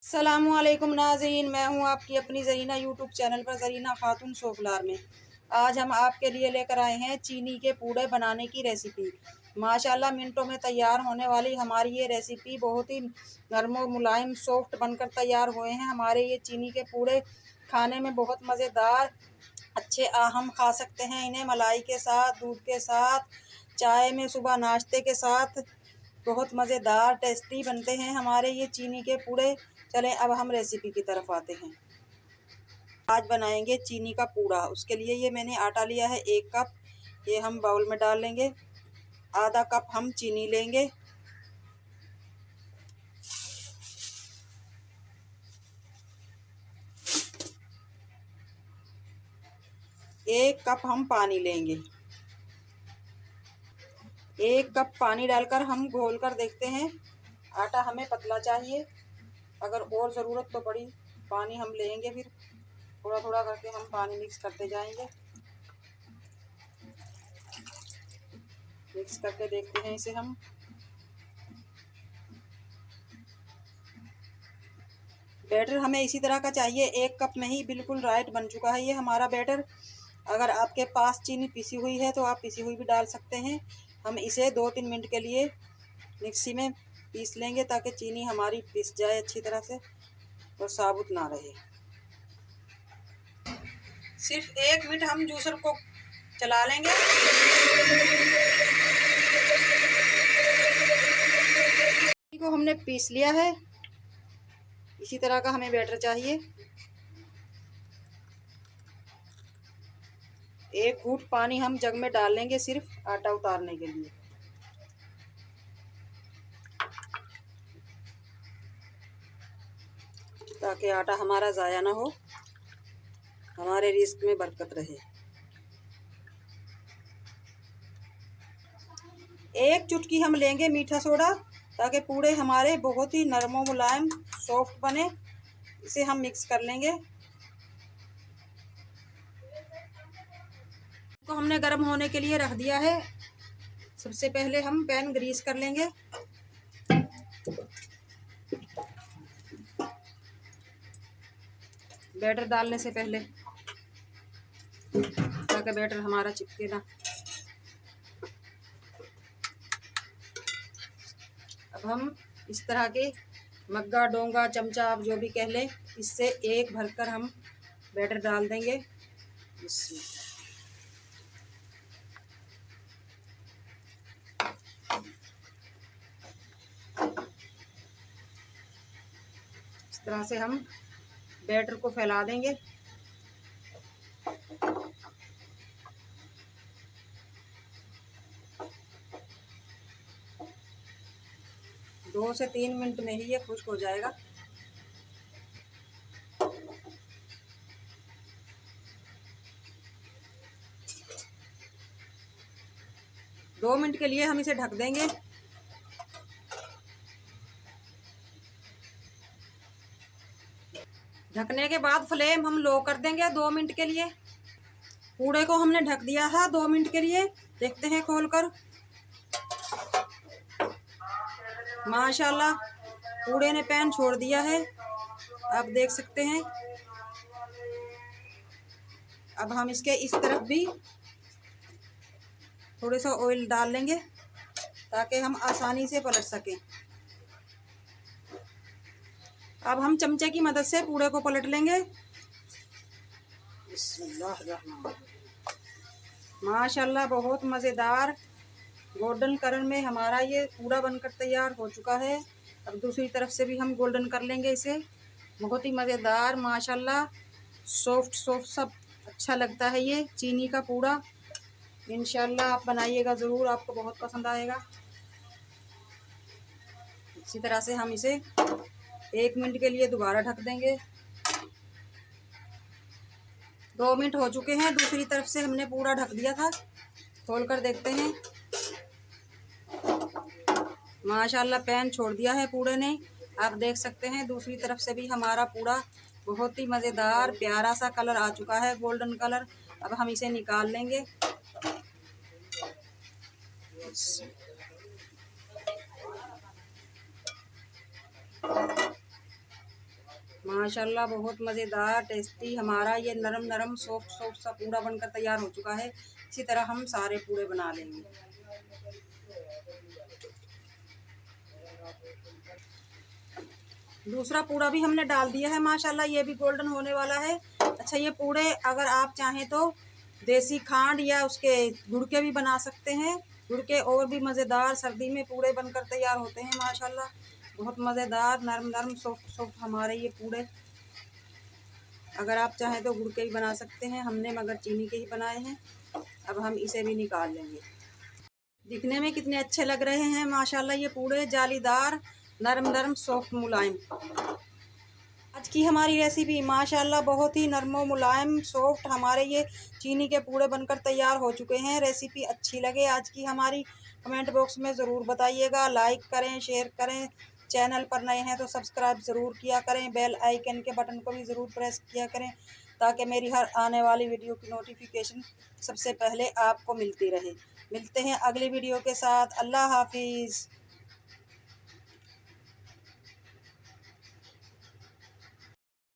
सलामुअलैकुम नाज़रीन, मैं हूं आपकी अपनी ज़रीना यूट्यूब चैनल पर ज़रीना खातून सोफलार में। आज हम आपके लिए लेकर आए हैं चीनी के पूड़े बनाने की रेसिपी। माशाल्लाह मिनटों में तैयार होने वाली हमारी ये रेसिपी बहुत ही नरम और मुलायम सॉफ्ट बनकर तैयार हुए हैं। हमारे ये चीनी के पूड़े खाने में बहुत मज़ेदार अच्छे हम खा सकते हैं इन्हें मलाई के साथ, दूध के साथ, चाय में, सुबह नाश्ते के साथ बहुत मज़ेदार टेस्टी बनते हैं हमारे ये चीनी के पूड़े। चलें अब हम रेसिपी की तरफ आते हैं। आज बनाएंगे चीनी का पूड़ा। उसके लिए ये मैंने आटा लिया है 1 कप, ये हम बाउल में डाल लेंगे। आधा कप हम चीनी लेंगे। 1 कप हम पानी लेंगे। 1 कप पानी डालकर हम घोल कर देखते हैं। आटा हमें पतला चाहिए, अगर और ज़रूरत तो बड़ी पानी हम लेंगे, फिर थोड़ा थोड़ा करके हम पानी मिक्स करते जाएंगे। मिक्स करके देखते हैं इसे हम। बैटर हमें इसी तरह का चाहिए। 1 कप में ही बिल्कुल राइट बन चुका है ये हमारा बैटर। अगर आपके पास चीनी पिसी हुई है तो आप पिसी हुई भी डाल सकते हैं। हम इसे 2-3 मिनट के लिए मिक्सी में पीस लेंगे ताकि चीनी हमारी पिस जाए अच्छी तरह से और साबुत ना रहे। सिर्फ 1 मिनट हम जूसर को चला लेंगे। को हमने पीस लिया है। इसी तरह का हमें बैटर चाहिए। 1 घूंट पानी हम जग में डाल लेंगे सिर्फ आटा उतारने के लिए। ताकि आटा हमारा ज़ाया ना हो, हमारे रिस्क में बरकत रहे। 1 चुटकी हम लेंगे मीठा सोडा, ताकि पूड़े हमारे बहुत ही नरम और मुलायम सॉफ्ट बने। इसे हम मिक्स कर लेंगे। तो हमने गर्म होने के लिए रख दिया है। सबसे पहले हम पैन ग्रीस कर लेंगे। बैटर डालने से पहले, ताकि बैटर हमारा चिपके ना। अब हम इस तरह के मग्गा, डोंगा, चमचा आप जो भी कह लें, इससे एक भरकर हम बैटर डाल देंगे इसमें। इस तरह से हम बैटर को फैला देंगे। दो से 3 मिनट में ही ये खुश्क हो जाएगा। दो मिनट के लिए हम इसे ढक देंगे। ढकने के बाद फ्लेम हम लो कर देंगे 2 मिनट के लिए। पूड़े को हमने ढक दिया था 2 मिनट के लिए। देखते हैं खोलकर। माशाल्लाह पूड़े ने पैन छोड़ दिया है, आप देख सकते हैं। अब हम इसके इस तरफ भी थोड़ा सा ऑयल डाल लेंगे ताकि हम आसानी से पलट सकें। अब हम चमचे की मदद से पूड़े को पलट लेंगे। माशाल्लाह बहुत मज़ेदार गोल्डन कलर में हमारा ये पूड़ा बनकर तैयार हो चुका है। अब दूसरी तरफ से भी हम गोल्डन कर लेंगे इसे। बहुत ही मज़ेदार माशाल्लाह सॉफ्ट सॉफ्ट सब अच्छा लगता है ये चीनी का पूड़ा। इंशाल्लाह आप बनाइएगा ज़रूर, आपको बहुत पसंद आएगा। इसी तरह से हम इसे 1 मिनट के लिए दोबारा ढक देंगे। 2 मिनट हो चुके हैं। दूसरी तरफ से हमने पूरा ढक दिया था। खोल कर देखते हैं। माशाल्लाह पैन छोड़ दिया है पूड़े ने, आप देख सकते हैं। दूसरी तरफ से भी हमारा पूड़ा बहुत ही मज़ेदार प्यारा सा कलर आ चुका है, गोल्डन कलर। अब हम इसे निकाल लेंगे। माशाल्लाह बहुत मज़ेदार टेस्टी हमारा ये नरम नरम सॉफ्ट सॉफ्ट सा पूड़ा बनकर तैयार हो चुका है। इसी तरह हम सारे पूड़े बना लेंगे। दूसरा पूड़ा भी हमने डाल दिया है माशाल्लाह, ये भी गोल्डन होने वाला है। अच्छा, ये पूड़े अगर आप चाहें तो देसी खांड या उसके गुड़ के भी बना सकते हैं। गुड़ के और भी मज़ेदार सर्दी में पूड़े बनकर तैयार होते हैं माशाल्लाह। बहुत मज़ेदार नरम नरम सॉफ्ट सॉफ्ट हमारे ये पूड़े। अगर आप चाहें तो गुड़ के भी बना सकते हैं, हमने मगर चीनी के ही बनाए हैं। अब हम इसे भी निकाल लेंगे। दिखने में कितने अच्छे लग रहे हैं माशाल्लाह ये पूड़े, जालीदार नरम नरम सॉफ्ट मुलायम। आज की हमारी रेसिपी माशाल्लाह बहुत ही नरमो मुलायम सॉफ्ट हमारे ये चीनी के पूड़े बनकर तैयार हो चुके हैं। रेसिपी अच्छी लगे आज की हमारी, कमेंट बॉक्स में ज़रूर बताइएगा। लाइक करें, शेयर करें। चैनल पर नए हैं तो सब्सक्राइब ज़रूर किया करें। बेल आइकन के बटन को भी ज़रूर प्रेस किया करें ताकि मेरी हर आने वाली वीडियो की नोटिफिकेशन सबसे पहले आपको मिलती रहे। मिलते हैं अगली वीडियो के साथ। अल्लाह हाफिज़।